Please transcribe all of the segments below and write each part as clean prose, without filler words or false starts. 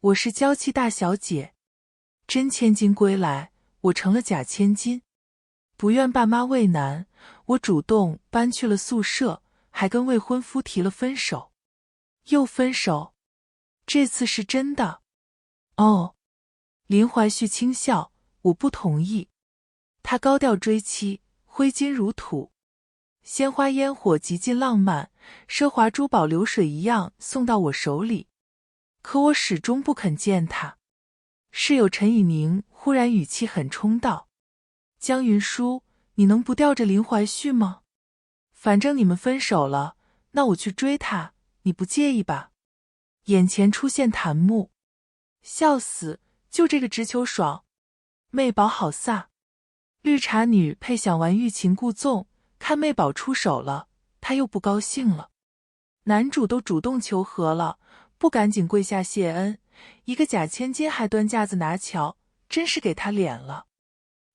我是娇气大小姐，真千金归来，我成了假千金。不愿爸妈为难，我主动搬去了宿舍，还跟未婚夫提了分手。又分手？这次是真的？哦。林怀旭轻笑，我不同意。他高调追妻，挥金如土，鲜花烟火极尽浪漫，奢华珠宝流水一样送到我手里。可我始终不肯见他。室友陈以宁忽然语气很冲道：江云舒，你能不吊着林怀旭吗？反正你们分手了，那我去追他，你不介意吧？眼前出现谭木，笑死，就这个直球爽。媚宝好飒。绿茶女配想玩欲擒故纵，看媚宝出手了，她又不高兴了。男主都主动求和了，不赶紧跪下谢恩，一个假千金还端架子拿瞧，真是给他脸了。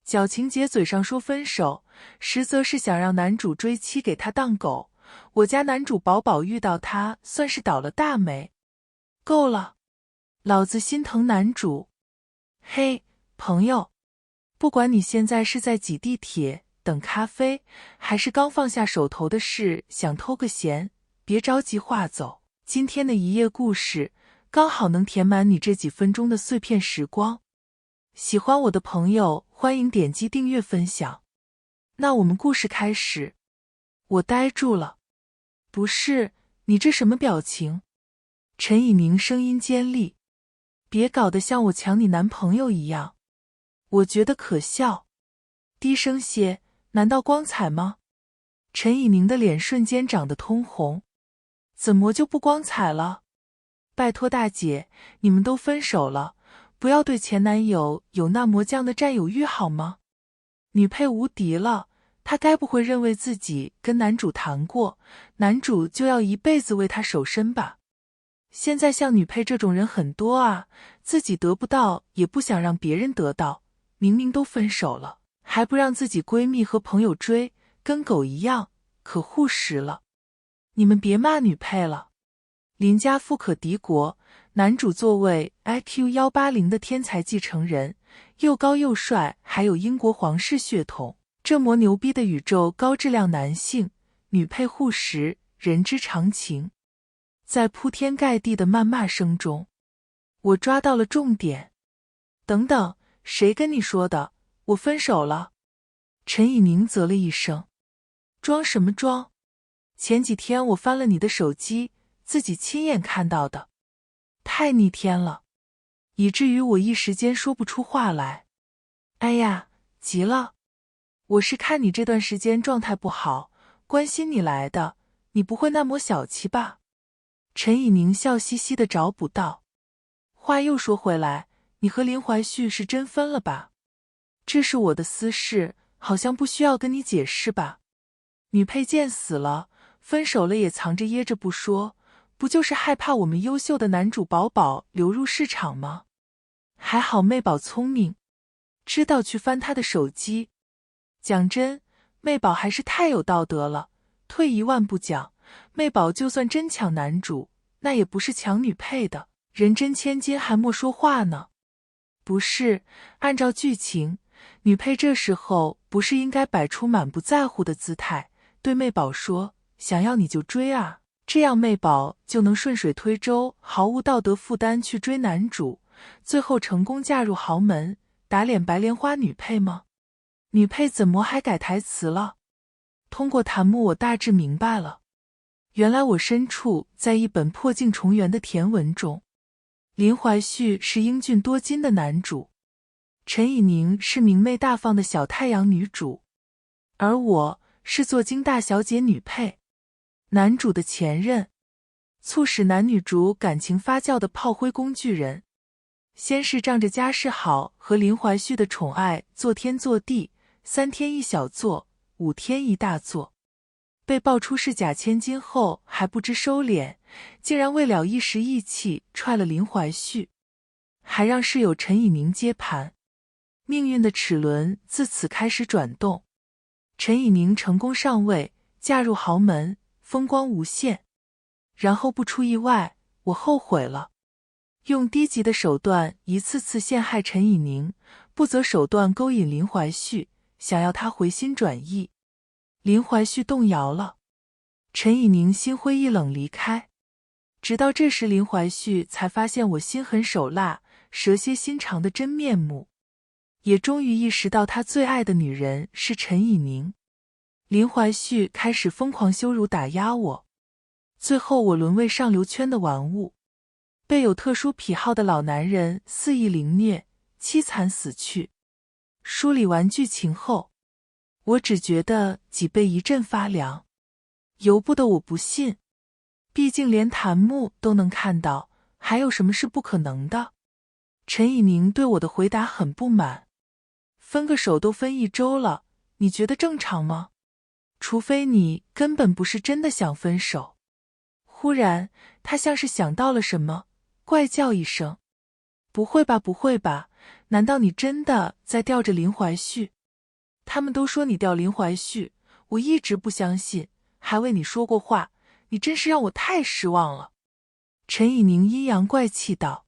矫情姐嘴上说分手，实则是想让男主追妻给他当狗。我家男主宝宝遇到他算是倒了大霉。够了，老子心疼男主。嘿，朋友，不管你现在是在挤地铁、等咖啡，还是刚放下手头的事想偷个闲，别着急划走。今天的一夜故事刚好能填满你这几分钟的碎片时光。喜欢我的朋友欢迎点击订阅分享。那我们故事开始。我呆住了。不是，你这什么表情？陈以宁声音尖利。别搞得像我抢你男朋友一样。我觉得可笑。低声些，难道光彩吗？陈以宁的脸瞬间长得通红。怎么就不光彩了？拜托大姐，你们都分手了，不要对前男友有那魔降的占有欲好吗？女配无敌了，她该不会认为自己跟男主谈过，男主就要一辈子为她守身吧？现在像女配这种人很多啊，自己得不到也不想让别人得到，明明都分手了，还不让自己闺蜜和朋友追，跟狗一样，可护食了。你们别骂女配了。林家富可敌国，男主作为 IQ180 的天才继承人，又高又帅，还有英国皇室血统，这么牛逼的宇宙高质量男性，女配护食，人之常情。在铺天盖地的谩骂声中，我抓到了重点。等等，谁跟你说的？我分手了。陈以宁啧了一声。装什么装？前几天我翻了你的手机，自己亲眼看到的。太逆天了，以至于我一时间说不出话来。哎呀，急了。我是看你这段时间状态不好，关心你来的，你不会那么小气吧？陈以宁笑嘻嘻地找补道。话又说回来，你和林怀旭是真分了吧？这是我的私事，好像不需要跟你解释吧？女配见死了，分手了也藏着掖着不说，不就是害怕我们优秀的男主宝宝流入市场吗？还好媚宝聪明，知道去翻他的手机。讲真，媚宝还是太有道德了。退一万步讲，媚宝就算真抢男主，那也不是抢女配的，人真千金还莫说话呢。不是，按照剧情，女配这时候不是应该摆出满不在乎的姿态，对媚宝说想要你就追啊，这样媚宝就能顺水推舟，毫无道德负担去追男主，最后成功嫁入豪门，打脸白莲花女配吗？女配怎么还改台词了？通过弹幕我大致明白了，原来我身处在一本破镜重圆的甜文中。林怀旭是英俊多金的男主，陈以宁是明媚大方的小太阳女主，而我是作精大小姐女配，男主的前任，促使男女主感情发酵的炮灰工具人。先是仗着家世好和林怀旭的宠爱做天做地，3天一小做，5天一大做。被爆出是假千金后还不知收敛，竟然为了一时义气踹了林怀旭，还让室友陈以宁接盘。命运的齿轮自此开始转动，陈以宁成功上位，嫁入豪门，风光无限。然后不出意外，我后悔了。用低级的手段一次次陷害陈以宁，不择手段勾引林怀旭，想要他回心转意。林怀旭动摇了，陈以宁心灰意冷离开。直到这时，林怀旭才发现我心狠手辣、蛇蝎心肠的真面目，也终于意识到他最爱的女人是陈以宁。林怀旭开始疯狂羞辱打压我，最后我沦为上流圈的玩物，被有特殊癖好的老男人肆意凌虐，凄惨死去。梳理完剧情后，我只觉得脊背一阵发凉，由不得我不信，毕竟连谭木都能看到，还有什么是不可能的？陈以宁对我的回答很不满，分个手都分1周了，你觉得正常吗？除非你根本不是真的想分手。忽然，他像是想到了什么，怪叫一声：不会吧，不会吧，难道你真的在吊着林怀旭？他们都说你吊林怀旭，我一直不相信，还为你说过话，你真是让我太失望了。陈以宁阴阳怪气道：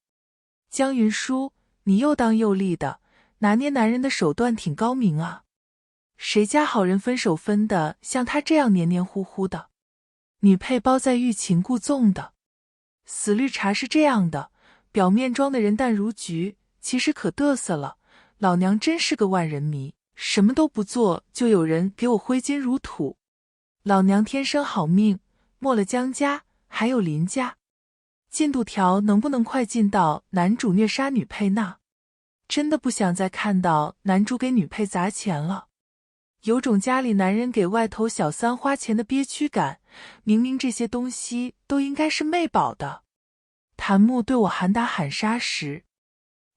江云舒，你又当又立的，拿捏男人的手段挺高明啊。谁家好人分手分的像他这样黏黏糊糊的？女配包在欲擒故纵的。死绿茶是这样的，表面装的人淡如菊，其实可嘚瑟了。老娘真是个万人迷，什么都不做就有人给我挥金如土。老娘天生好命，没了江家还有林家。进度条能不能快进到男主虐杀女配呢？真的不想再看到男主给女配砸钱了，有种家里男人给外头小三花钱的憋屈感，明明这些东西都应该是媚宝的。谭木对我喊打喊杀时，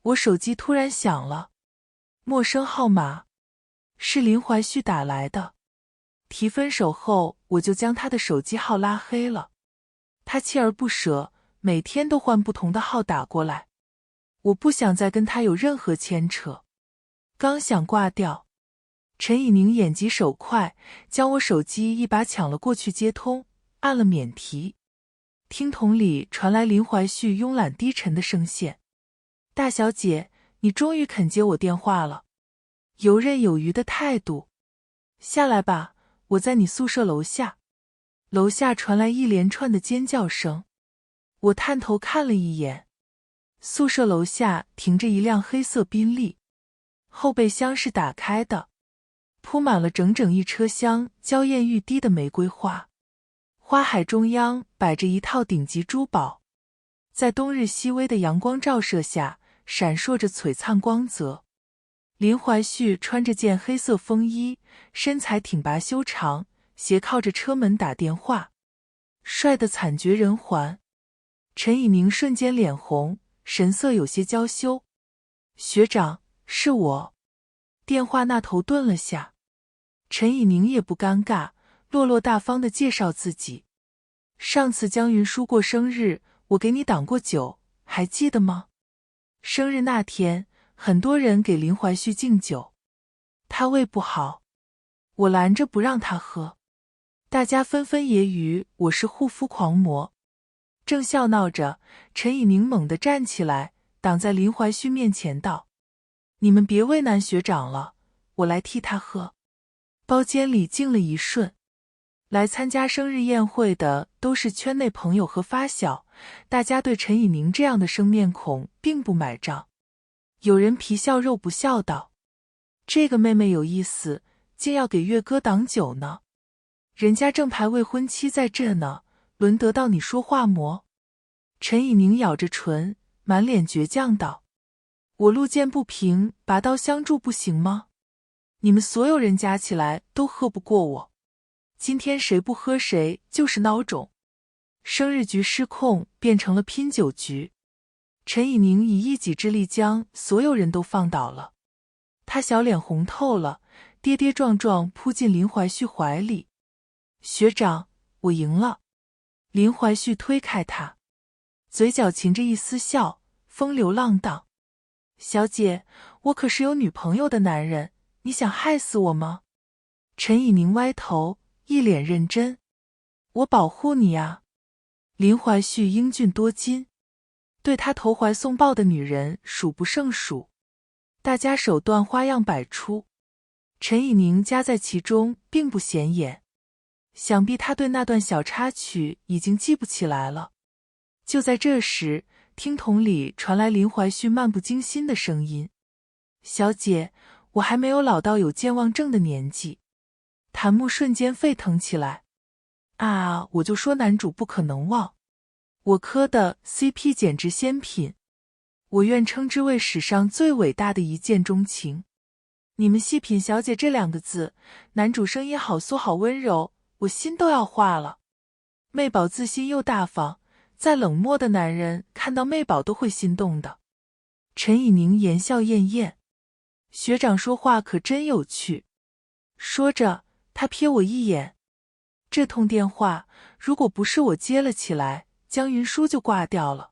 我手机突然响了，陌生号码，是林怀旭打来的。提分手后，我就将他的手机号拉黑了。他锲而不舍，每天都换不同的号打过来，我不想再跟他有任何牵扯。刚想挂掉，陈以宁眼疾手快，将我手机一把抢了过去接通，按了免提。听筒里传来林怀旭慵懒低沉的声线：大小姐，你终于肯接我电话了。游刃有余的态度。下来吧，我在你宿舍楼下。楼下传来一连串的尖叫声，我探头看了一眼，宿舍楼下停着一辆黑色宾利，后备箱是打开的，铺满了整整一车厢娇艳欲滴的玫瑰花，花海中央摆着一套顶级珠宝，在冬日熹微的阳光照射下闪烁着璀璨光泽。林怀旭穿着件黑色风衣，身材挺拔修长，斜靠着车门打电话，帅得惨绝人寰。陈以宁瞬间脸红，神色有些娇羞。学长，是我。电话那头顿了下，陈以宁也不尴尬，落落大方地介绍自己。上次江云舒过生日，我给你挡过酒，还记得吗？生日那天，很多人给林怀旭敬酒，他胃不好，我拦着不让他喝，大家纷纷揶揄我是护肤狂魔。正笑闹着，陈以宁猛地站起来，挡在林怀旭面前道：你们别为难学长了，我来替他喝。包间里静了一瞬，来参加生日宴会的都是圈内朋友和发小，大家对陈以宁这样的生面孔并不买账。有人皮笑肉不笑道：这个妹妹有意思，竟要给月哥挡酒呢。人家正牌未婚妻在这呢，轮得到你说话么？陈以宁咬着唇，满脸倔强道：我路见不平，拔刀相助不行吗？你们所有人加起来都喝不过我，今天谁不喝谁就是孬种。生日局失控，变成了拼酒局。陈以宁以一己之力将所有人都放倒了，他小脸红透了，跌跌撞撞扑进林怀旭怀里。学长，我赢了。林怀旭推开他，嘴角噙着一丝笑，风流浪荡。小姐，我可是有女朋友的男人，你想害死我吗？陈以宁歪头，一脸认真。我保护你啊。林怀旭英俊多金，对他投怀送抱的女人数不胜数，大家手段花样百出，陈以宁夹在其中并不显眼，想必他对那段小插曲已经记不起来了。就在这时，听筒里传来林怀旭漫不经心的声音：“小姐，我还没有老到有健忘症的年纪。”檀木瞬间沸腾起来：“啊，我就说男主不可能忘，我磕的 CP 简直仙品，我愿称之为史上最伟大的一见钟情。你们细品小姐这2个字，男主声音好酥好温柔，我心都要化了。媚宝自信又大方，再冷漠的男人看到媚宝都会心动的。”陈以宁言笑晏晏：“学长说话可真有趣。”说着，他瞥我一眼。这通电话如果不是我接了起来，江云舒就挂掉了。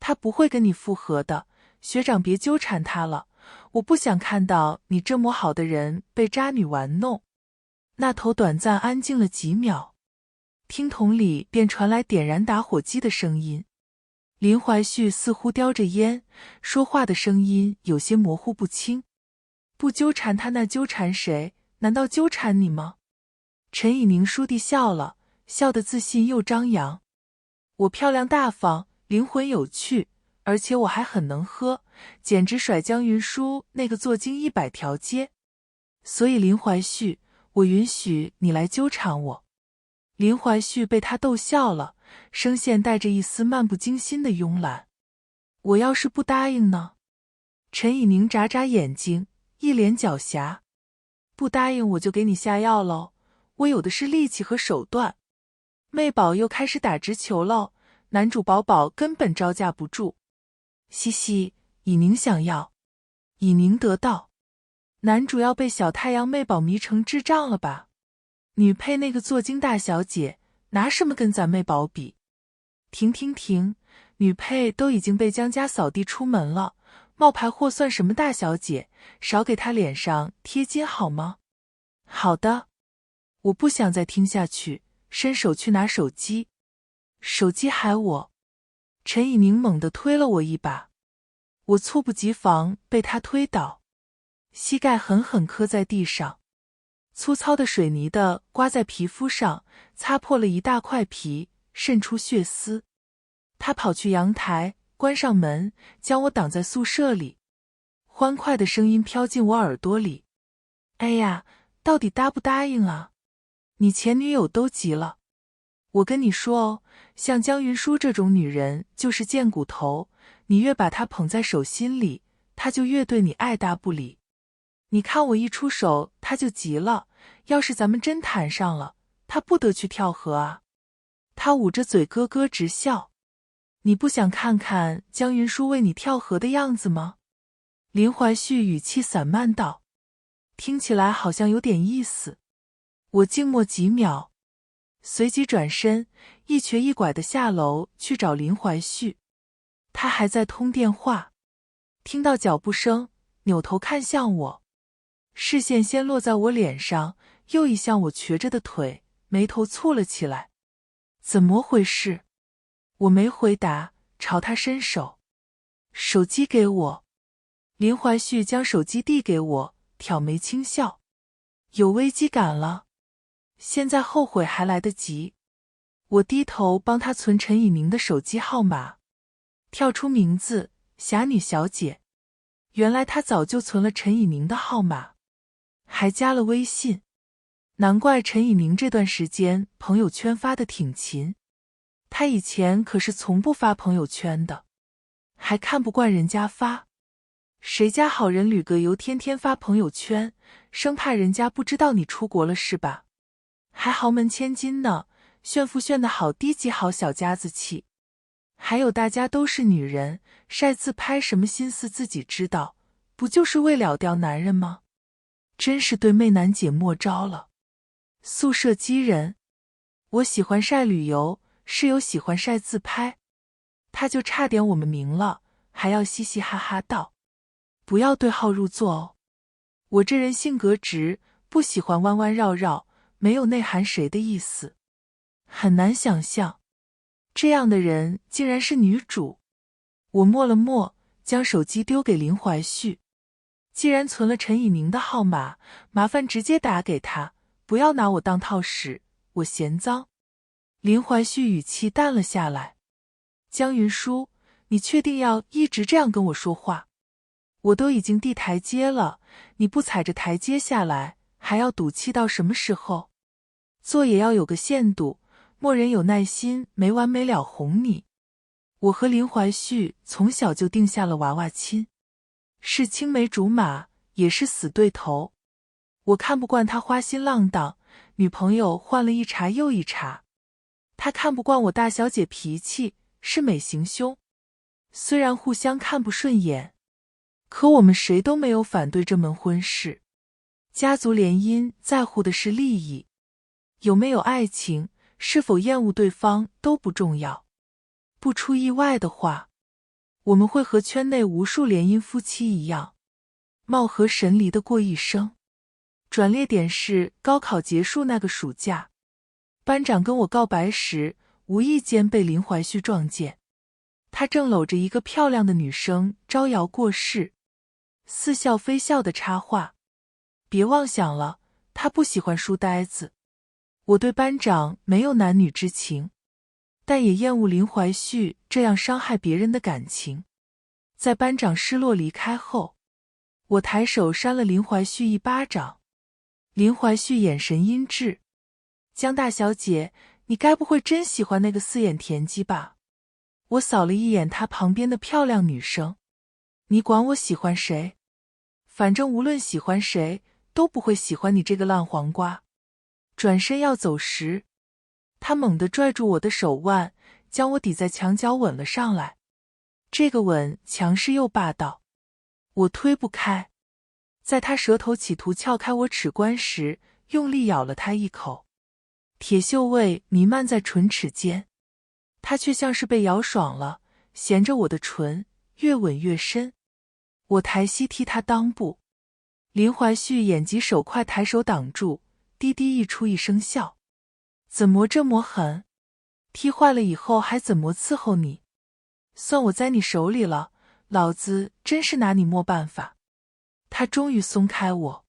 他不会跟你复合的，学长别纠缠他了，我不想看到你这么好的人被渣女玩弄。那头短暂安静了几秒，听筒里便传来点燃打火机的声音。林怀旭似乎叼着烟，说话的声音有些模糊不清：“不纠缠他那纠缠谁？难道纠缠你吗？”陈以宁倏地笑了，笑得自信又张扬：“我漂亮大方，灵魂有趣，而且我还很能喝，简直甩江云舒那个做精100条街。所以林怀旭，我允许你来纠缠我。”林怀旭被他逗笑了，声线带着一丝漫不经心的慵懒：“我要是不答应呢？”陈以宁眨眨眼睛，一脸狡黠：“不答应我就给你下药喽，我有的是力气和手段。”媚宝又开始打直球喽，男主宝宝根本招架不住。嘻嘻，以宁想要，以宁得到。男主要被小太阳媚宝迷成智障了吧？女配那个做精大小姐，拿什么跟咱媚宝比？停停停，女配都已经被江家扫地出门了，冒牌货算什么大小姐？少给她脸上贴金好吗？好的，我不想再听下去，伸手去拿手机。手机还我？陈以宁猛地推了我一把，我猝不及防被他推倒，膝盖狠狠磕在地上，粗糙的水泥的刮在皮肤上，擦破了一大块皮，渗出血丝。他跑去阳台，关上门，将我挡在宿舍里。欢快的声音飘进我耳朵里：“哎呀，到底答不答应啊？你前女友都急了。我跟你说哦，像江云舒这种女人就是贱骨头，你越把她捧在手心里，她就越对你爱答不理。你看我一出手，她就急了，要是咱们真谈上了，她不得去跳河啊？”他捂着嘴咯咯直笑：“你不想看看江云舒为你跳河的样子吗？”林怀旭语气散漫道：“听起来好像有点意思。”我静默几秒，随即转身，一瘸一拐地下楼去找林怀旭。他还在通电话，听到脚步声，扭头看向我，视线先落在我脸上，又移向我瘸着的腿，眉头蹙了起来。怎么回事？我没回答，朝他伸手：“手机给我。”林怀旭将手机递给我，挑眉轻笑：“有危机感了？现在后悔还来得及。”我低头帮他存陈以宁的手机号码，跳出名字：侠女小姐。原来他早就存了陈以宁的号码，还加了微信。难怪陈以宁这段时间朋友圈发得挺勤，他以前可是从不发朋友圈的，还看不惯人家发。谁家好人旅个游天天发朋友圈，生怕人家不知道你出国了是吧？还豪门千金呢，炫富炫得好低级好小家子气。还有大家都是女人，晒自拍什么心思自己知道，不就是为了钓男人吗？真是对媚男姐莫招了。宿舍激人，我喜欢晒旅游，室友喜欢晒自拍，他就差点我们明了，还要嘻嘻哈哈道：“不要对号入座哦。”我这人性格直，不喜欢弯弯绕绕，没有内涵谁的意思。很难想象，这样的人竟然是女主。我默了默，将手机丢给林怀旭。既然存了陈以宁的号码，麻烦直接打给他，不要拿我当套使，我嫌脏。林怀旭语气淡了下来。江云舒，你确定要一直这样跟我说话？我都已经递台阶了，你不踩着台阶下来，还要赌气到什么时候？做也要有个限度，莫人有耐心没完没了哄你。我和林怀旭从小就定下了娃娃亲，是青梅竹马，也是死对头。我看不惯他花心浪荡，女朋友换了一茬又一茬。他看不惯我大小姐脾气，是美行凶。虽然互相看不顺眼，可我们谁都没有反对这门婚事。家族联姻在乎的是利益，有没有爱情，是否厌恶对方都不重要。不出意外的话，我们会和圈内无数联姻夫妻一样，貌合神离的过一生。转捩点是高考结束那个暑假，班长跟我告白时，无意间被林怀旭撞见，他正搂着一个漂亮的女生招摇过市，似笑非笑的插话：别妄想了，他不喜欢书呆子。我对班长没有男女之情，但也厌恶林怀旭这样伤害别人的感情。在班长失落离开后，我抬手扇了林怀旭一巴掌。林怀旭眼神阴鸷：江大小姐，你该不会真喜欢那个四眼田鸡吧？我扫了一眼他旁边的漂亮女生：你管我喜欢谁？反正无论喜欢谁，都不会喜欢你这个烂黄瓜。转身要走时，他猛地拽住我的手腕，将我抵在墙角吻了上来。这个吻强势又霸道，我推不开。在他舌头企图撬开我齿关时，用力咬了他一口，铁锈味弥漫在唇齿间。他却像是被咬爽了，衔着我的唇，越吻越深。我抬膝踢他裆部，林怀旭眼疾手快抬手挡住，低低溢出一声笑：怎么这么狠？踢坏了以后还怎么伺候你？算我在你手里了，老子真是拿你没办法。他终于松开我，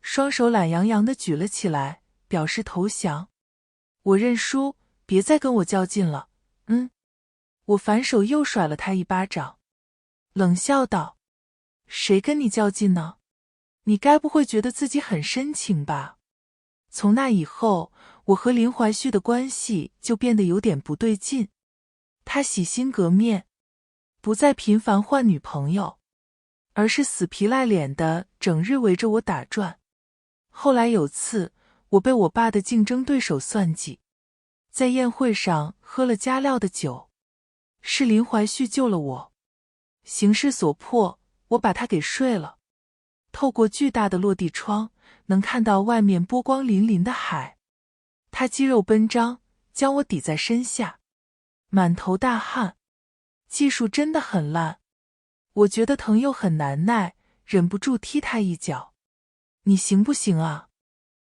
双手懒洋洋地举了起来，表示投降。我认输，别再跟我较劲了。我反手又甩了他一巴掌，冷笑道：谁跟你较劲呢？你该不会觉得自己很深情吧？从那以后，我和林怀旭的关系就变得有点不对劲。他洗心革面，不再频繁换女朋友，而是死皮赖脸的整日围着我打转。后来有次，我被我爸的竞争对手算计，在宴会上喝了加料的酒，是林怀旭救了我。形势所迫，我把他给睡了。透过巨大的落地窗，能看到外面波光粼粼的海。他肌肉奔张，将我抵在身下，满头大汗。技术真的很烂，我觉得疼又很难耐，忍不住踢他一脚。你行不行啊？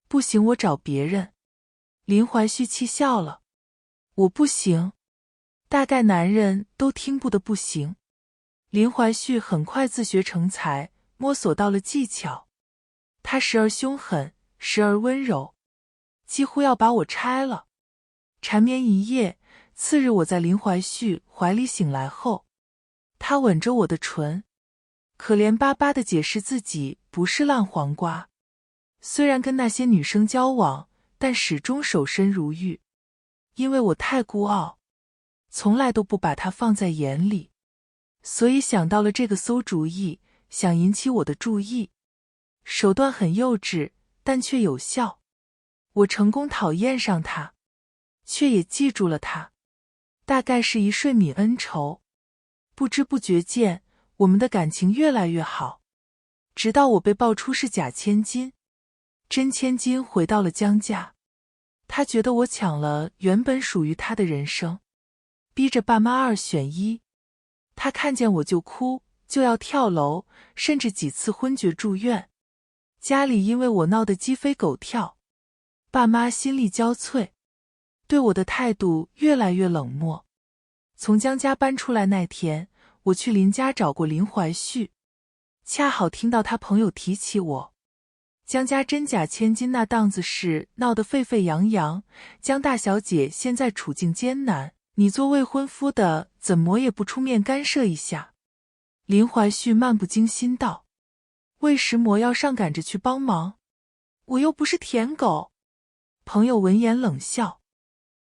不行我找别人。林怀旭气笑了。我不行。大概男人都听不得不行。林怀旭很快自学成才，摸索到了技巧。他时而凶狠，时而温柔，几乎要把我拆了。缠绵一夜，次日我在林怀旭怀里醒来后，他吻着我的唇，可怜巴巴地解释自己不是烂黄瓜，虽然跟那些女生交往，但始终守身如玉。因为我太孤傲，从来都不把他放在眼里，所以想到了这个馊主意，想引起我的注意。手段很幼稚，但却有效。我成功讨厌上他，却也记住了他。大概是一睡泯恩仇，不知不觉间，我们的感情越来越好。直到我被爆出是假千金，真千金回到了江家。他觉得我抢了原本属于他的人生，逼着爸妈二选一。他看见我就哭，就要跳楼，甚至几次昏厥住院。家里因为我闹得鸡飞狗跳，爸妈心力交瘁，对我的态度越来越冷漠。从江家搬出来那天，我去林家找过林怀旭，恰好听到他朋友提起我。江家真假千金那档子事闹得沸沸扬扬，江大小姐现在处境艰难，你做未婚夫的怎么也不出面干涉一下？林怀旭漫不经心道。为什么要上赶着去帮忙？我又不是舔狗。朋友闻言冷笑。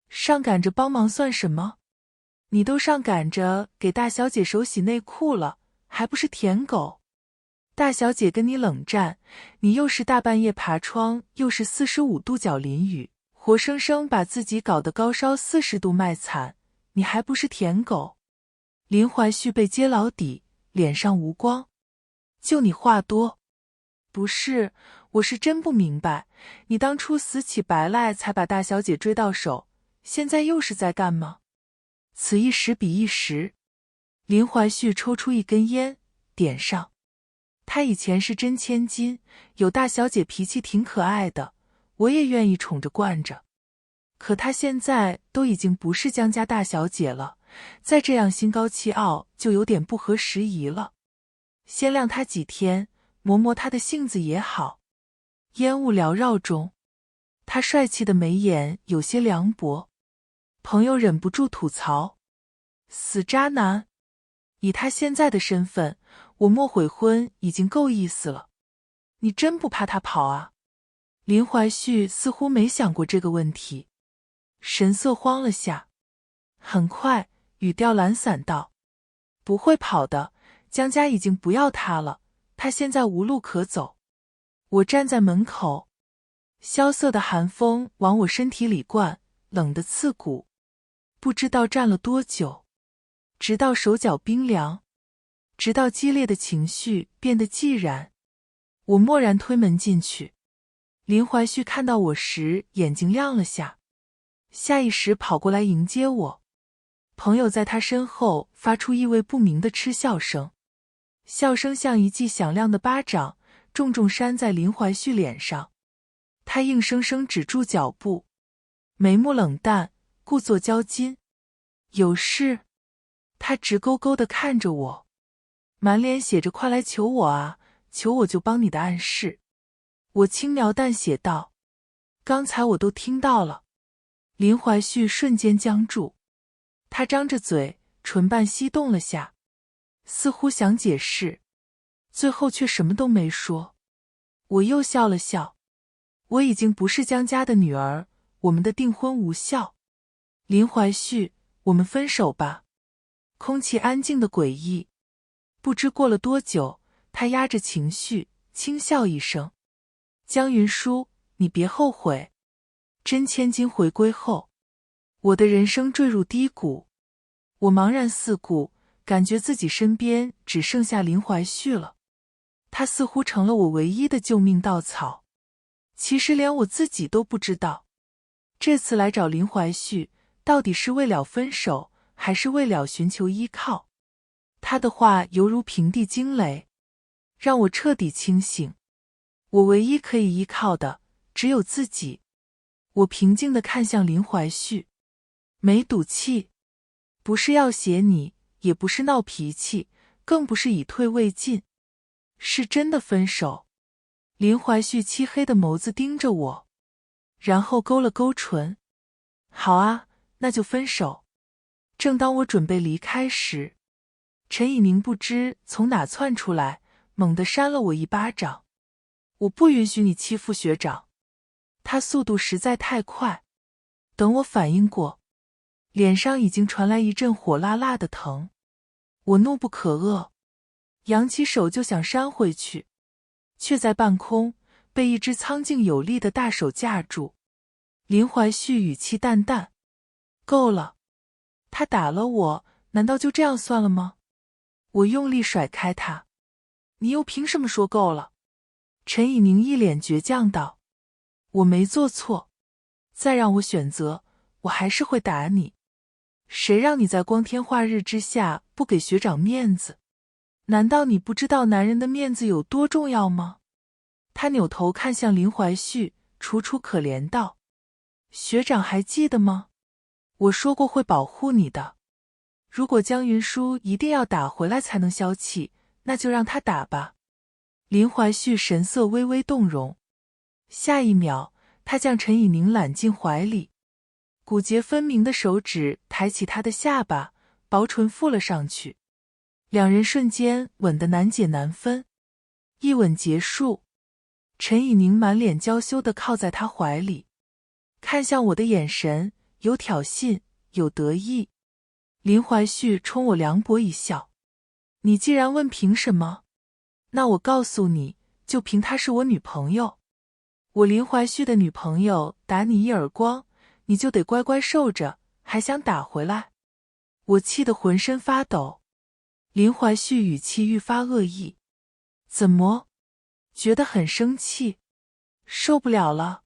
上赶着帮忙算什么？你都上赶着给大小姐手洗内裤了，还不是舔狗？大小姐跟你冷战，你又是大半夜爬窗，又是45度角淋雨，活生生把自己搞得高烧40度卖惨，你还不是舔狗？林怀旭被揭老底，脸上无光。就你话多。不是，我是真不明白，你当初死乞白赖才把大小姐追到手，现在又是在干嘛？此一时彼一时。林怀旭抽出一根烟，点上。他以前是真千金，有大小姐脾气挺可爱的，我也愿意宠着惯着。可他现在都已经不是江家大小姐了，再这样心高气傲就有点不合时宜了。先晾他几天，磨磨他的性子也好。烟雾缭绕中，他帅气的眉眼有些凉薄。朋友忍不住吐槽：死渣男！以他现在的身份，我莫悔婚已经够意思了。你真不怕他跑啊？林怀旭似乎没想过这个问题，神色慌了下。很快语调懒散道：不会跑的，江家已经不要他了，他现在无路可走。我站在门口，萧瑟的寒风往我身体里灌，冷得刺骨。不知道站了多久，直到手脚冰凉，直到激烈的情绪变得寂然。我蓦然推门进去，林怀旭看到我时眼睛亮了下，下意识跑过来迎接我。朋友在他身后发出意味不明的嗤笑声，笑声像一记响亮的巴掌，重重扇在林怀旭脸上。他硬生生止住脚步，眉目冷淡，故作骄矜。有事？他直勾勾地看着我，满脸写着快来求我啊，求我就帮你的暗示。我轻描淡写道：刚才我都听到了。林怀旭瞬间僵住，他张着嘴，唇瓣翕动了下，似乎想解释，最后却什么都没说。我又笑了笑。我已经不是江家的女儿，我们的订婚无效。林怀旭，我们分手吧。空气安静的诡异。不知过了多久，他压着情绪轻笑一声：江云舒，你别后悔。真千金回归后，我的人生坠入低谷。我茫然四顾，感觉自己身边只剩下林怀旭了。他似乎成了我唯一的救命稻草。其实连我自己都不知道，这次来找林怀旭，到底是为了分手，还是为了寻求依靠？他的话犹如平地惊雷，让我彻底清醒。我唯一可以依靠的，只有自己。我平静地看向林怀旭，没赌气，不是要挟你，也不是闹脾气，更不是以退为进，是真的分手。林怀旭漆黑的眸子盯着我，然后勾了勾唇。好啊，那就分手。正当我准备离开时，陈以宁不知从哪窜出来，猛地扇了我一巴掌。我不允许你欺负学长。他速度实在太快，等我反应过，脸上已经传来一阵火辣辣的疼。我怒不可遏，扬起手就想扇回去，却在半空被一只苍劲有力的大手架住。林怀旭语气淡淡：够了。他打了我，难道就这样算了吗？我用力甩开他。你又凭什么说够了？陈以宁一脸倔强道：我没做错，再让我选择，我还是会打你。谁让你在光天化日之下不给学长面子？难道你不知道男人的面子有多重要吗？他扭头看向林怀旭，楚楚可怜道：学长还记得吗？我说过会保护你的。如果江云舒一定要打回来才能消气，那就让他打吧。林怀旭神色微微动容，下一秒，他将陈以宁揽进怀里，骨节分明的手指抬起他的下巴，薄唇附了上去，两人瞬间吻得难解难分。一吻结束，陈以宁满脸娇羞地靠在他怀里，看向我的眼神有挑衅，有得意。林怀旭冲我凉薄一笑：你既然问凭什么，那我告诉你，就凭她是我女朋友。我林怀旭的女朋友打你一耳光，你就得乖乖受着，还想打回来？我气得浑身发抖。林怀旭语气愈发恶意：怎么？觉得很生气？受不了了？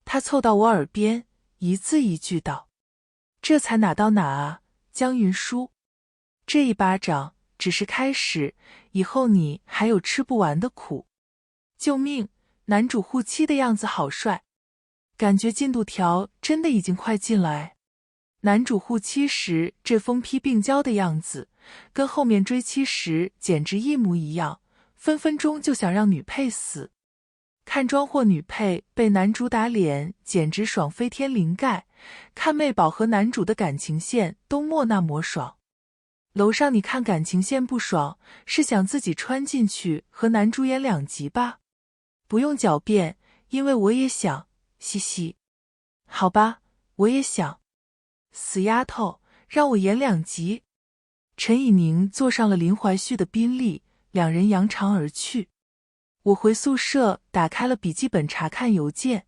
他凑到我耳边，一字一句道：这才哪到哪啊，江云舒，这一巴掌只是开始，以后你还有吃不完的苦。救命！男主护妻的样子好帅，感觉进度条真的已经快进了哎。男主护妻时这疯批病娇的样子，跟后面追妻时简直一模一样，分分钟就想让女配死。看装货女配被男主打脸，简直爽飞天灵盖；看妹宝和男主的感情线都莫那么爽。楼上你看感情线不爽，是想自己穿进去和男主演2集吧？不用狡辩，因为我也想，嘻嘻。好吧，我也想。死丫头，让我演2集。陈以宁坐上了林怀旭的宾利，两人扬长而去。我回宿舍，打开了笔记本查看邮件。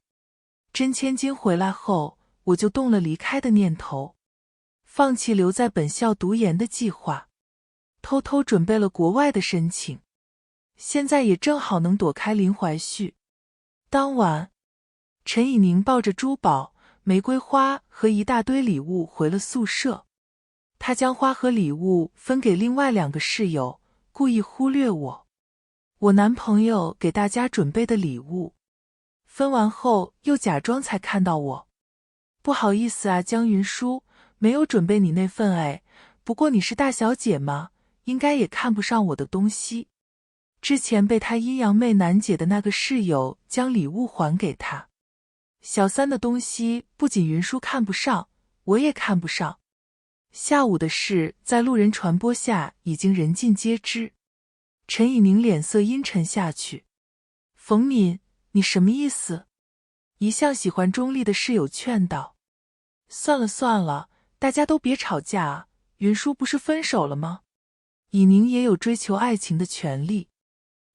甄千金回来后，我就动了离开的念头，放弃留在本校读研的计划，偷偷准备了国外的申请。现在也正好能躲开林怀旭。当晚，陈以宁抱着珠宝、玫瑰花和一大堆礼物回了宿舍。他将花和礼物分给另外2个室友，故意忽略我。我男朋友给大家准备的礼物，分完后又假装才看到我。不好意思啊，江云舒，没有准备你那份哎，不过你是大小姐嘛，应该也看不上我的东西。之前被他阴阳妹难解的那个室友将礼物还给他。小三的东西不仅云舒看不上，我也看不上。下午的事在路人传播下已经人尽皆知。陈以宁脸色阴沉下去。冯敏，你什么意思？一向喜欢钟丽的室友劝道。算了算了，大家都别吵架啊，云舒不是分手了吗？以宁也有追求爱情的权利。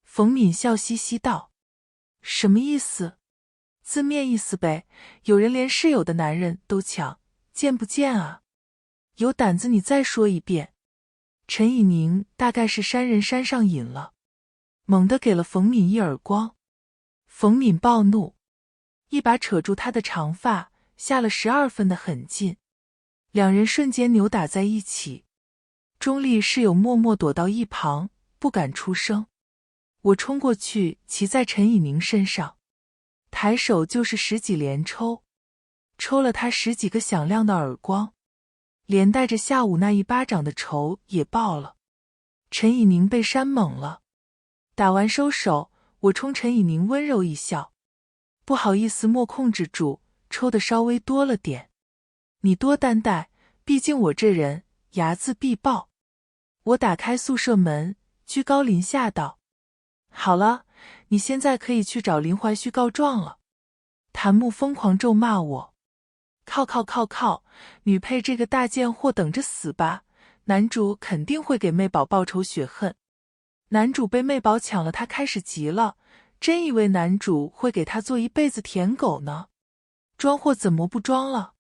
冯敏笑嘻嘻道。什么意思？字面意思呗，有人连室友的男人都抢，贱不贱啊？有胆子你再说一遍。陈以宁大概是山人山上瘾了，猛地给了冯敏一耳光。冯敏暴怒，一把扯住他的长发，下了12分的狠劲，两人瞬间扭打在一起。钟丽室友默默躲到一旁，不敢出声。我冲过去，骑在陈以宁身上，抬手就是10几连抽，抽了他10几个响亮的耳光，连带着下午那一巴掌的仇也报了。陈以宁被扇懵了，打完收手，我冲陈以宁温柔一笑，不好意思，莫控制住，抽的稍微多了点，你多担待，毕竟我这人睚眦必报。我打开宿舍门，居高临下道：好了，你现在可以去找林怀旭告状了。谭木疯狂咒骂我：靠，女配这个大贱货等着死吧，男主肯定会给妹宝报仇雪恨。男主被妹宝抢了，他开始急了，真以为男主会给他做一辈子舔狗呢？装货怎么不装了？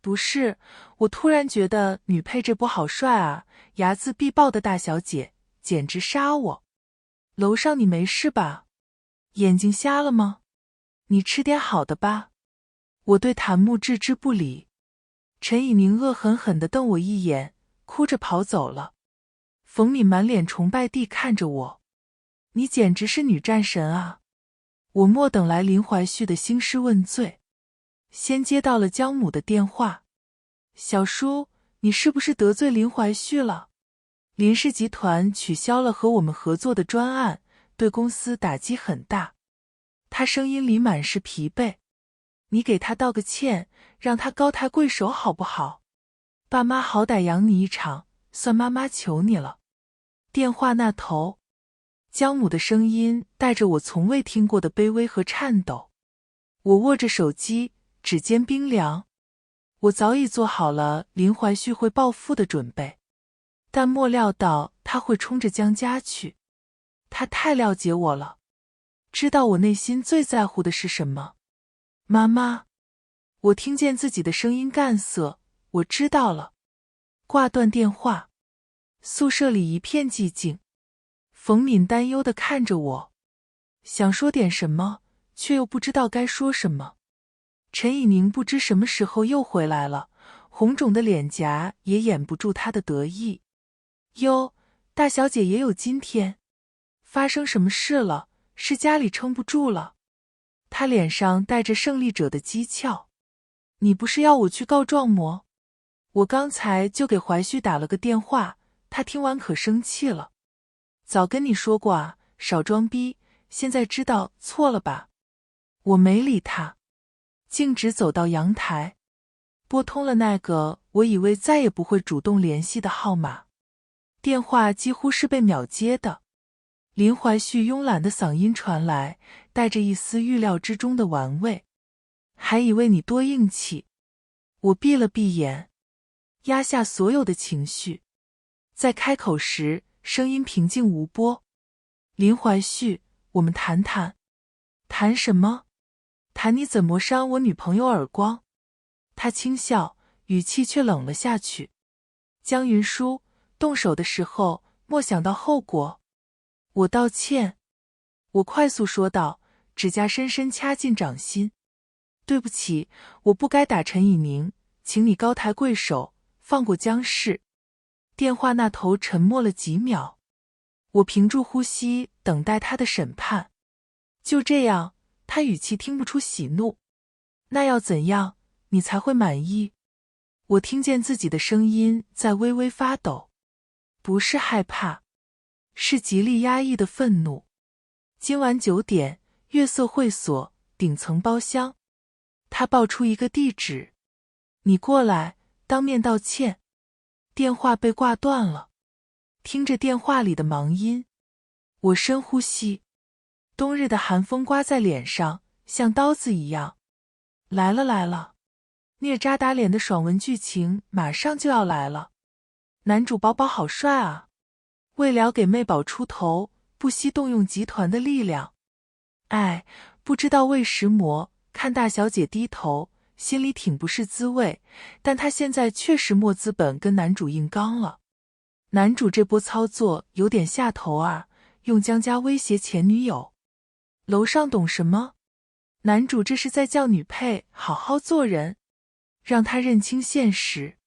不是，我突然觉得女配这波好帅啊，睚眦必报的大小姐，简直杀我。楼上你没事吧？眼睛瞎了吗？你吃点好的吧。我对谭木置之不理。陈以宁恶狠狠地瞪我一眼，哭着跑走了。冯敏满脸崇拜地看着我，你简直是女战神啊！我莫等来林怀旭的兴师问罪，先接到了江母的电话。小叔，你是不是得罪林怀旭了？林氏集团取消了和我们合作的专案，对公司打击很大。他声音里满是疲惫。你给他道个歉，让他高抬贵手好不好？爸妈好歹养你一场，算妈妈求你了。电话那头，江母的声音带着我从未听过的卑微和颤抖。我握着手机，指尖冰凉。我早已做好了林怀旭会报复的准备，但莫料到他会冲着江家去。他太了解我了，知道我内心最在乎的是什么。妈妈，我听见自己的声音干涩，我知道了。挂断电话，宿舍里一片寂静。冯敏担忧地看着我，想说点什么，却又不知道该说什么。陈以宁不知什么时候又回来了，红肿的脸颊也掩不住她的得意。哟，大小姐也有今天，发生什么事了？是家里撑不住了？她脸上带着胜利者的讥诮。你不是要我去告状么？我刚才就给怀旭打了个电话，他听完可生气了。早跟你说过啊，少装逼，现在知道错了吧？我没理他，径直走到阳台，拨通了那个我以为再也不会主动联系的号码。电话几乎是被秒接的，林怀旭慵懒的嗓音传来，带着一丝预料之中的玩味。还以为你多硬气。我闭了闭眼，压下所有的情绪，在开口时声音平静无波。林怀旭，我们谈谈。谈什么？谈你怎么扇我女朋友耳光。他轻笑，语气却冷了下去。江云舒，动手的时候莫想到后果。我道歉。我快速说道，指甲深深掐进掌心。对不起，我不该打陈以宁，请你高抬贵手，放过江氏。电话那头沉默了几秒，我屏住呼吸，等待他的审判。就这样，他语气听不出喜怒。那要怎样，你才会满意？我听见自己的声音在微微发抖，不是害怕，是极力压抑的愤怒。今晚9点，月色会所顶层包厢。他报出一个地址，你过来，当面道歉。电话被挂断了，听着电话里的忙音，我深呼吸。冬日的寒风刮在脸上，像刀子一样。来了来了，虐渣打脸的爽文剧情马上就要来了。男主宝宝好帅啊！为了给妹宝出头，不惜动用集团的力量。哎，不知道为什么看大小姐低头，心里挺不是滋味，但她现在确实没资本跟男主硬刚了。男主这波操作有点下头啊，用江家威胁前女友。楼上懂什么？男主这是在叫女配好好做人，让她认清现实。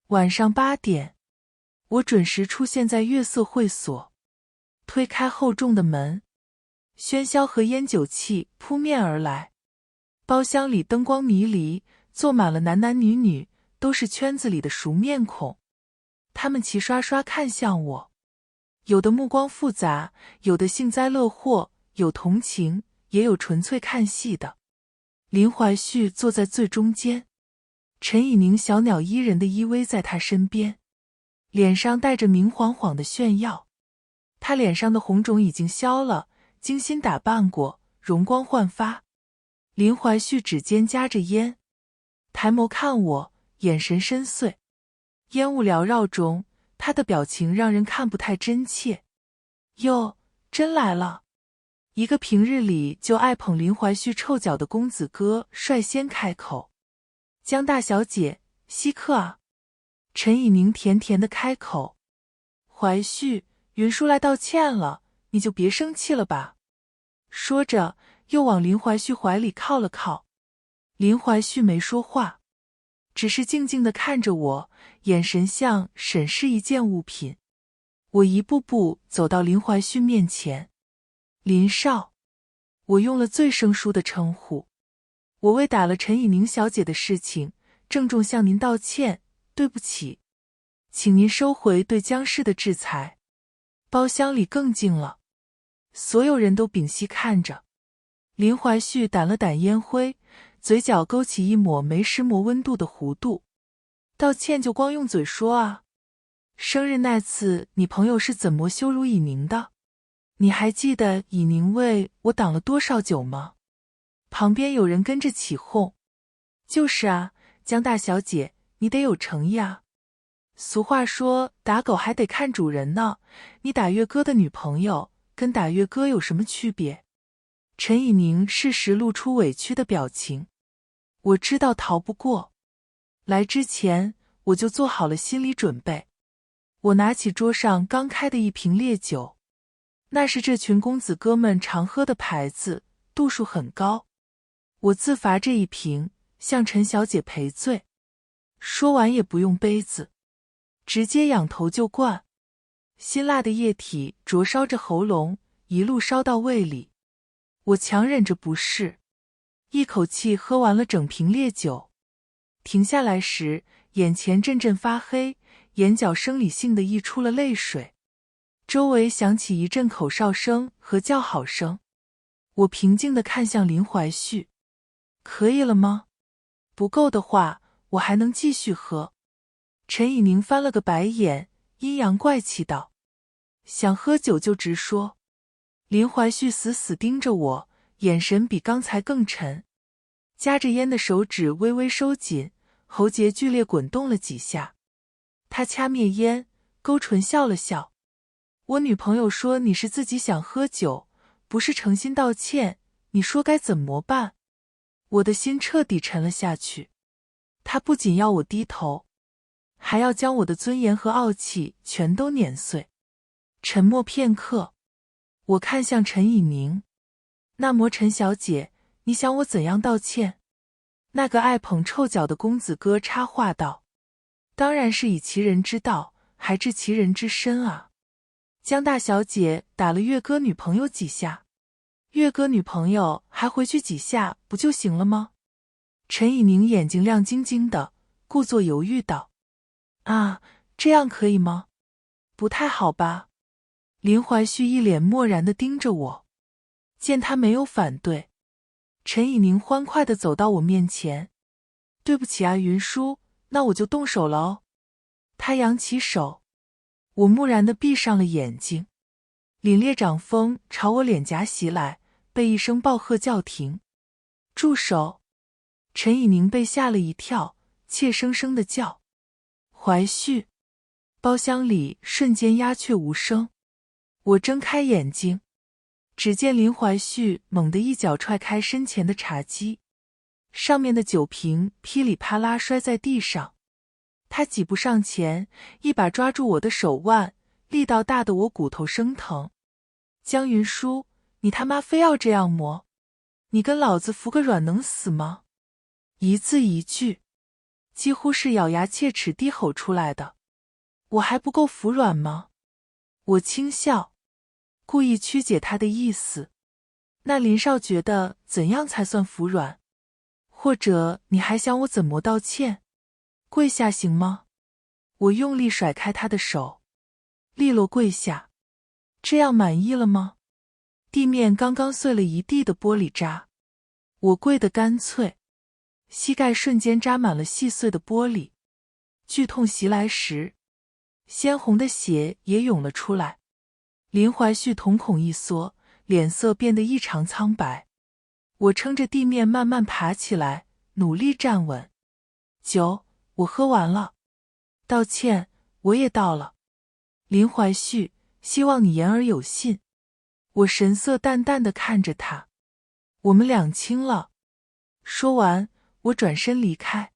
晚上8点，我准时出现在月色会所，推开厚重的门，喧嚣和烟酒气扑面而来。包厢里灯光迷离，坐满了男男女女，都是圈子里的熟面孔。他们齐刷刷看向我，有的目光复杂，有的幸灾乐祸，有同情，也有纯粹看戏的。林怀旭坐在最中间，陈以宁小鸟依人的依偎在他身边，脸上带着明晃晃的炫耀。他脸上的红肿已经消了，精心打扮过，容光焕发。林怀旭指尖夹着烟，抬眸看我，眼神深邃。烟雾缭绕中，他的表情让人看不太真切。哟，真来了！一个平日里就爱捧林怀旭臭脚的公子哥率先开口。江大小姐，稀客啊！陈以宁甜甜的开口。怀旭，云舒来道歉了，你就别生气了吧。说着，又往林怀旭怀里靠了靠。林怀旭没说话，只是静静地看着我，眼神像审视一件物品。我一步步走到林怀旭面前。林少，我用了最生疏的称呼。我为打了陈以宁小姐的事情，郑重向您道歉，对不起，请您收回对江氏的制裁。包厢里更静了，所有人都屏息看着。林怀旭掸了掸烟灰，嘴角勾起一抹没石磨温度的弧度。道歉就光用嘴说啊？生日那次你朋友是怎么羞辱以宁的？你还记得以宁为我挡了多少酒吗？旁边有人跟着起哄。就是啊，江大小姐，你得有诚意啊。俗话说打狗还得看主人呢，你打岳哥的女朋友跟打岳哥有什么区别？陈以宁适时露出委屈的表情。我知道逃不过，来之前我就做好了心理准备。我拿起桌上刚开的一瓶烈酒，那是这群公子哥们常喝的牌子，度数很高。我自罚这一瓶，向陈小姐赔罪。说完也不用杯子，直接仰头就灌。辛辣的液体灼烧着喉咙，一路烧到胃里。我强忍着不适，一口气喝完了整瓶烈酒。停下来时，眼前阵阵发黑，眼角生理性的溢出了泪水。周围响起一阵口哨声和叫好声。我平静地看向林怀旭。可以了吗？不够的话，我还能继续喝。陈以宁翻了个白眼，阴阳怪气道：想喝酒就直说。林怀旭死死盯着我，眼神比刚才更沉。夹着烟的手指微微收紧，喉结剧烈滚动了几下。他掐灭烟，勾唇笑了笑。我女朋友说你是自己想喝酒，不是诚心道歉，你说该怎么办？我的心彻底沉了下去。他不仅要我低头，还要将我的尊严和傲气全都碾碎。沉默片刻，我看向陈以宁。那么陈小姐，你想我怎样道歉？那个爱捧臭脚的公子哥插话道：当然是以其人之道，还治其人之身啊。江大小姐打了岳哥女朋友几下，岳哥女朋友还回去几下不就行了吗？陈以宁眼睛亮晶晶的，故作犹豫道：啊，这样可以吗？不太好吧？林怀旭一脸漠然地盯着我。见他没有反对，陈以宁欢快地走到我面前。对不起啊，云舒，那我就动手了哦。他扬起手，我木然地闭上了眼睛。凛冽掌风朝我脸颊袭来，被一声暴喝叫停。住手！陈以宁被吓了一跳，怯生生地叫：怀旭！包厢里瞬间鸦雀无声。我睁开眼睛，只见林怀旭猛地一脚踹开身前的茶几，上面的酒瓶噼里啪啦摔在地上。他几步上前，一把抓住我的手腕，力道大得我骨头生疼。江云舒，你他妈非要这样磨？你跟老子服个软能死吗？一字一句，几乎是咬牙切齿低吼出来的。我还不够服软吗？我轻笑，故意曲解他的意思。那林少觉得怎样才算服软？或者你还想我怎么道歉？跪下行吗？我用力甩开他的手，利落跪下。这样满意了吗？地面刚刚碎了一地的玻璃渣，我跪得干脆，膝盖瞬间扎满了细碎的玻璃。剧痛袭来时，鲜红的血也涌了出来。林怀旭瞳孔一缩，脸色变得异常苍白。我撑着地面慢慢爬起来，努力站稳。酒，我喝完了。道歉，我也道了。林怀旭，希望你言而有信。我神色淡淡地看着他。我们两清了。说完，我转身离开。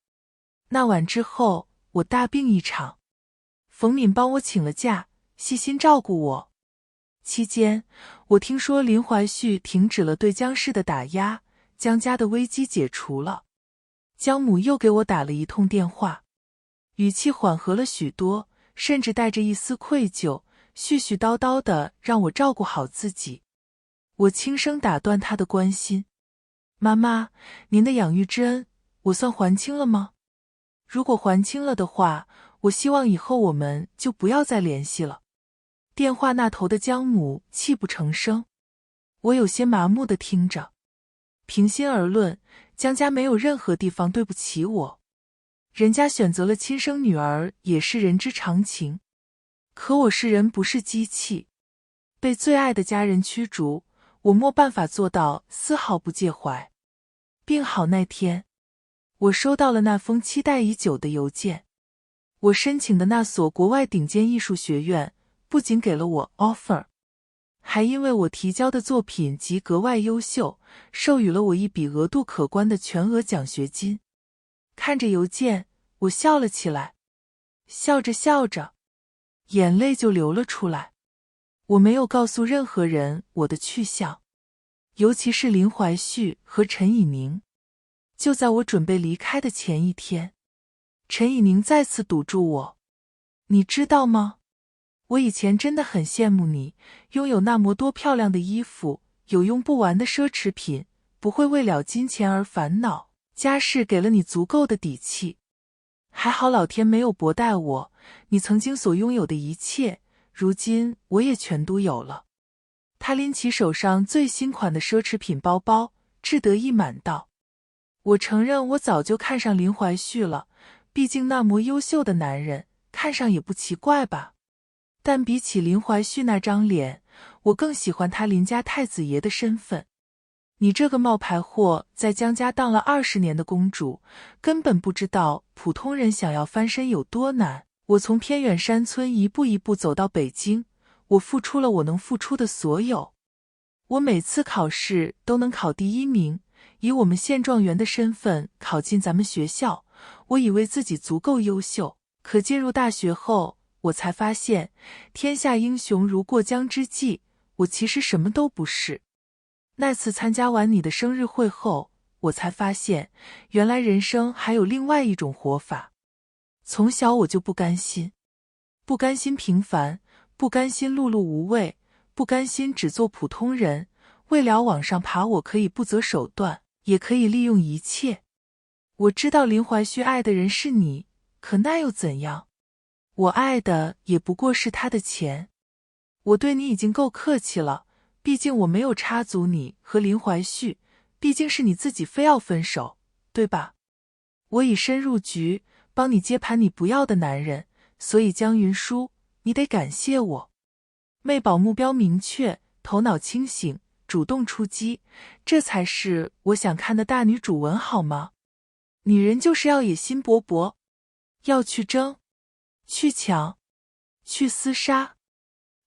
那晚之后，我大病一场。冯敏帮我请了假，细心照顾我。期间，我听说林怀旭停止了对江氏的打压，江家的危机解除了。江母又给我打了一通电话，语气缓和了许多，甚至带着一丝愧疚，絮絮叨叨的让我照顾好自己。我轻声打断他的关心：妈妈，您的养育之恩，我算还清了吗？如果还清了的话，我希望以后我们就不要再联系了。电话那头的江母泣不成声，我有些麻木地听着。平心而论，江家没有任何地方对不起我，人家选择了亲生女儿也是人之常情。可我是人不是机器，被最爱的家人驱逐，我没办法做到丝毫不介怀。病好那天，我收到了那封期待已久的邮件。我申请的那所国外顶尖艺术学院不仅给了我 offer， 还因为我提交的作品集格外优秀，授予了我一笔额度可观的全额奖学金。看着邮件，我笑了起来，笑着笑着，眼泪就流了出来。我没有告诉任何人我的去向，尤其是林怀旭和陈以宁。就在我准备离开的前一天，陈以宁再次堵住我。你知道吗？我以前真的很羡慕你，拥有那么多漂亮的衣服，有用不完的奢侈品，不会为了金钱而烦恼，家世给了你足够的底气。还好老天没有薄待我，你曾经所拥有的一切，如今我也全都有了。他拎起手上最新款的奢侈品包包，志得意满道：我承认我早就看上林怀旭了，毕竟那么优秀的男人，看上也不奇怪吧。但比起林怀旭那张脸，我更喜欢他林家太子爷的身份。你这个冒牌货，在江家当了20年的公主，根本不知道普通人想要翻身有多难。我从偏远山村一步一步走到北京，我付出了我能付出的所有。我每次考试都能考第1名，以我们县状元的身份考进咱们学校，我以为自己足够优秀。可进入大学后，我才发现天下英雄如过江之鲫，我其实什么都不是。那次参加完你的生日会后，我才发现原来人生还有另外一种活法。从小我就不甘心，不甘心平凡，不甘心碌碌无味，不甘心只做普通人。为了往上爬，我可以不择手段，也可以利用一切。我知道林怀旭爱的人是你，可那又怎样？我爱的也不过是他的钱。我对你已经够客气了，毕竟我没有插足你和林怀旭，毕竟是你自己非要分手，对吧？我以身入局，帮你接盘你不要的男人，所以江云舒，你得感谢我。媚宝目标明确，头脑清醒，主动出击，这才是我想看的大女主文好吗？女人就是要野心勃勃，要去争，去抢，去厮杀。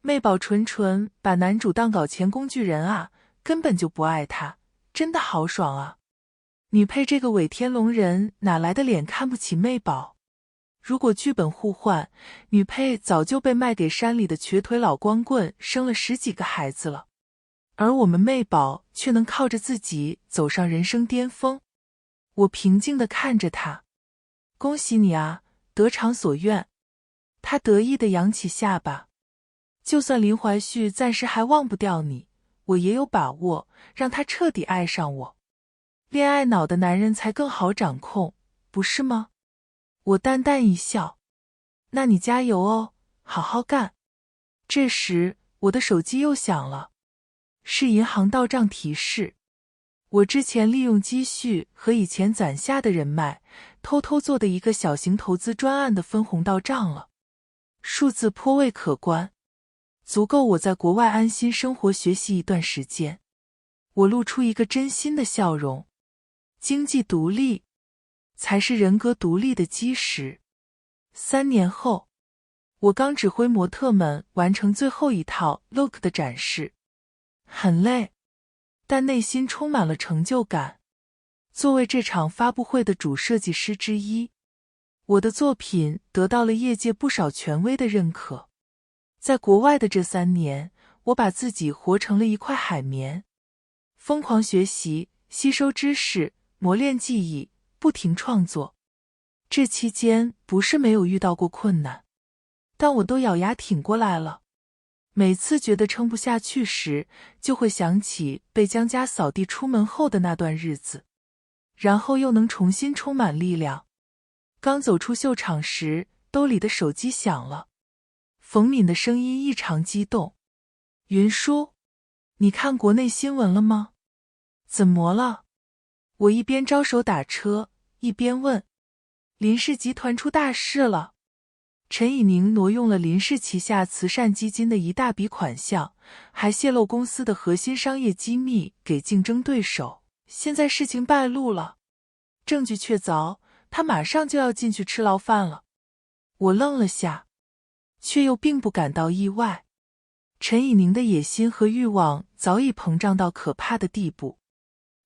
媚宝纯纯把男主当搞钱工具人啊，根本就不爱他，真的好爽啊！女配这个伪天龙人哪来的脸看不起媚宝？如果剧本互换，女配早就被卖给山里的瘸腿老光棍，生了10几个孩子了。而我们媚宝却能靠着自己走上人生巅峰。我平静地看着他，恭喜你啊，得偿所愿。他得意地扬起下巴。就算林怀旭暂时还忘不掉你，我也有把握让他彻底爱上我。恋爱脑的男人才更好掌控，不是吗？我淡淡一笑。那你加油哦，好好干。这时我的手机又响了，是银行到账提示。我之前利用积蓄和以前攒下的人脉，偷偷做的一个小型投资专案的分红到账了，数字颇为可观，足够我在国外安心生活学习一段时间。我露出一个真心的笑容。经济独立才是人格独立的基石。3年后，我刚指挥模特们完成最后一套 look 的展示，很累，但内心充满了成就感。作为这场发布会的主设计师之一，我的作品得到了业界不少权威的认可。在国外的这3年，我把自己活成了一块海绵，疯狂学习，吸收知识，磨练技艺，不停创作。这期间不是没有遇到过困难，但我都咬牙挺过来了。每次觉得撑不下去时，就会想起被江家扫地出门后的那段日子，然后又能重新充满力量。刚走出秀场时，兜里的手机响了，冯敏的声音异常激动：“云叔，你看国内新闻了吗？怎么了？”我一边招手打车，一边问：“林氏集团出大事了。陈以宁挪用了林氏旗下慈善基金的一大笔款项，还泄露公司的核心商业机密给竞争对手。现在事情败露了，证据确凿，他马上就要进去吃牢饭了。”我愣了下，却又并不感到意外。陈以宁的野心和欲望早已膨胀到可怕的地步，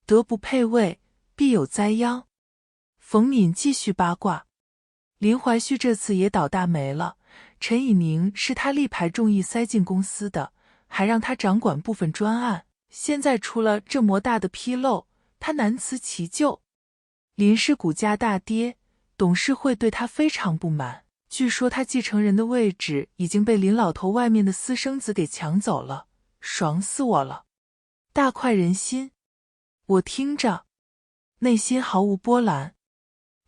德不配位，必有灾殃。冯敏继续八卦：林怀旭这次也倒大霉了，陈以宁是他力排众议塞进公司的，还让他掌管部分专案，现在出了这么大的纰漏，他难辞其咎。林氏股价大跌，董事会对他非常不满，据说他继承人的位置已经被林老头外面的私生子给抢走了，爽死我了，大快人心。我听着，内心毫无波澜。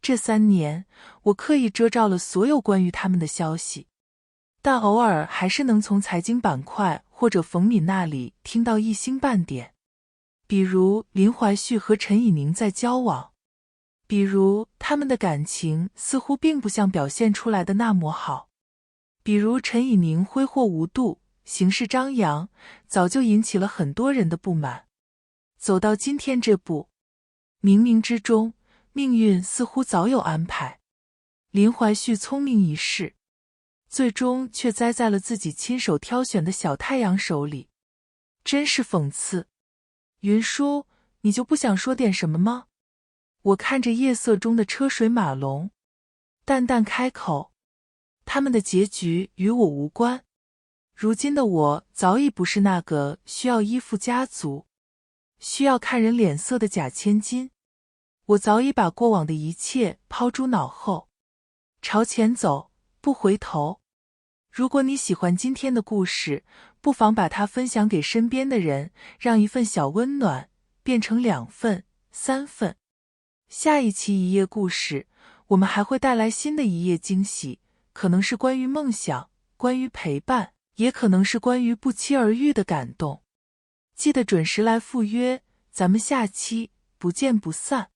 这3年，我刻意遮罩了所有关于他们的消息，但偶尔还是能从财经板块或者冯敏那里听到一星半点。比如林怀旭和陈以宁在交往，比如他们的感情似乎并不像表现出来的那么好，比如陈以宁挥霍无度，行事张扬，早就引起了很多人的不满。走到今天这步，冥冥之中，命运似乎早有安排。林怀旭聪明一世，最终却栽在了自己亲手挑选的小太阳手里，真是讽刺。云叔，你就不想说点什么吗？我看着夜色中的车水马龙，淡淡开口：他们的结局与我无关。如今的我早已不是那个需要依附家族，需要看人脸色的假千金。我早已把过往的一切抛诸脑后，朝前走，不回头。如果你喜欢今天的故事，不妨把它分享给身边的人，让一份小温暖变成2份、3份。下一期一页故事，我们还会带来新的一页惊喜，可能是关于梦想，关于陪伴，也可能是关于不期而遇的感动。记得准时来赴约，咱们下期不见不散。